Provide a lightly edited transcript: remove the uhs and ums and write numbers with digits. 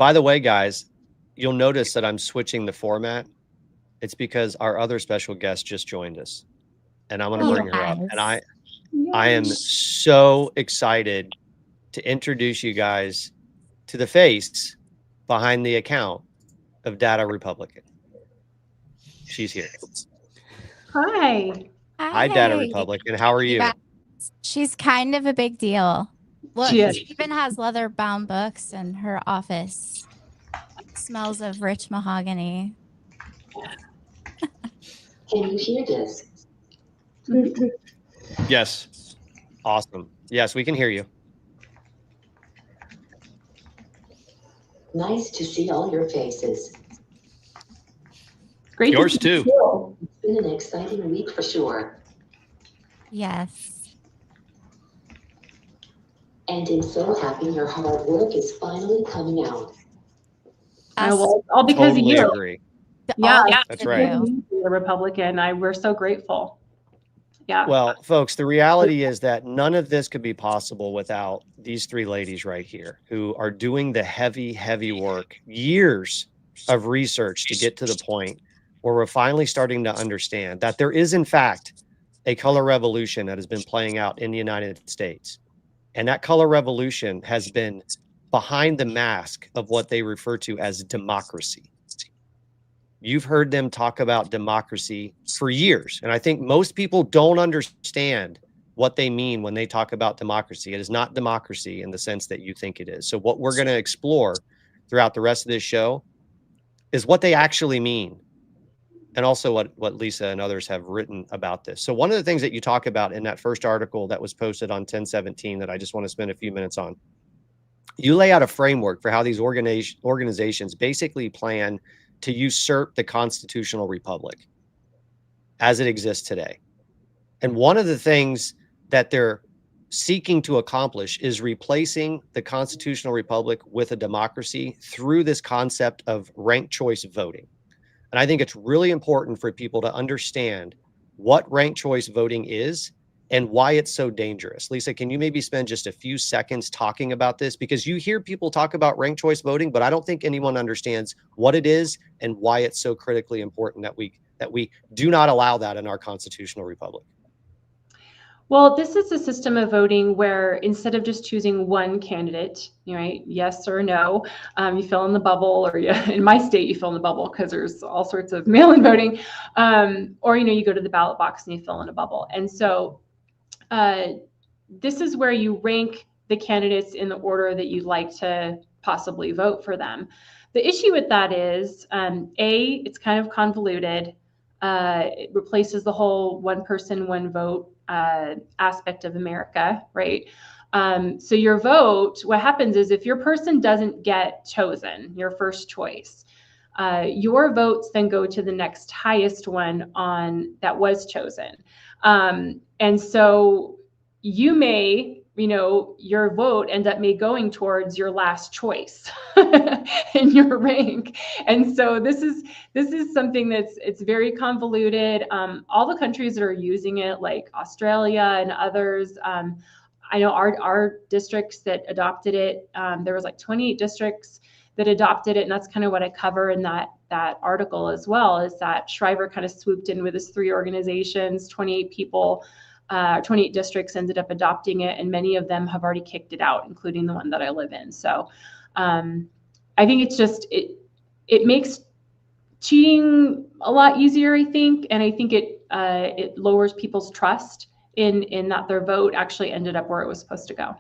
By the way, guys, you'll notice that I'm switching the format. It's because our other special guest just joined us, and I'm going to bring her up. And I am so excited to introduce you guys to the face behind the account of DataRepublican. She's here. Hi. Hi, DataRepublican. How are you? She's kind of a big deal. Look, She is. she even has leather-bound books in her office. Smells of rich mahogany. Can you hear this? Yes. Awesome. Yes, we can hear you. Nice to see all your faces. Great. Yours too. It's been an exciting week for sure. Yes. And I'm so happy your hard work is finally coming out. Well, all because Totally of you. agree. Yeah, That's right. The Republican. We're so grateful. Yeah. Well, folks, the reality is that none of this could be possible without these three ladies right here who are doing the heavy, heavy work, years of research to get to the point where we're finally starting to understand that there is, in fact, a color revolution that has been playing out in the United States. And that color revolution has been behind the mask of what they refer to as democracy. You've heard them talk about democracy for years. And I think most people don't understand what they mean when they talk about democracy. It is not democracy in the sense that you think it is. So what we're going to explore throughout the rest of this show is what they actually mean. And also what Lisa and others have written about this. So one of the things that you talk about in that first article that was posted on 10/17 that I just want to spend a few minutes on, you lay out a framework for how these organizations basically plan to usurp the constitutional republic as it exists today. And one of the things that they're seeking to accomplish is replacing the constitutional republic with a democracy through this concept of ranked choice voting. And I think it's really important for people to understand what ranked choice voting is and why it's so dangerous. Lisa, can you maybe spend just a few seconds talking about this? Because you hear people talk about ranked choice voting, but I don't think anyone understands what it is and why it's so critically important that we do not allow that in our constitutional republic. Well, this is a system of voting where instead of just choosing one candidate, right, yes or no, you fill in the bubble, or in my state, you fill in the bubble because there's all sorts of mail-in voting, or, you go to the ballot box and you fill in a bubble. And so this is where you rank the candidates in the order that you'd like to possibly vote for them. The issue with that is, it's kind of convoluted. It replaces the whole one person, one vote aspect of America, right? So your vote, what happens is if your person doesn't get chosen, your first choice, your votes then go to the next highest one on that was chosen. And so you may, your vote end up going towards your last choice in your rank. And so this is something it's very convoluted. All the countries that are using it, like Australia and others, I know our districts that adopted it, there was like 28 districts that adopted it. And that's kind of what I cover in that article as well, is that Shriver kind of swooped in with his 3 organizations, 28 people, 28 districts ended up adopting it, and many of them have already kicked it out, including the one that I live in. So I think it's just, it makes cheating a lot easier, I think. And I think it lowers people's trust in that their vote actually ended up where it was supposed to go.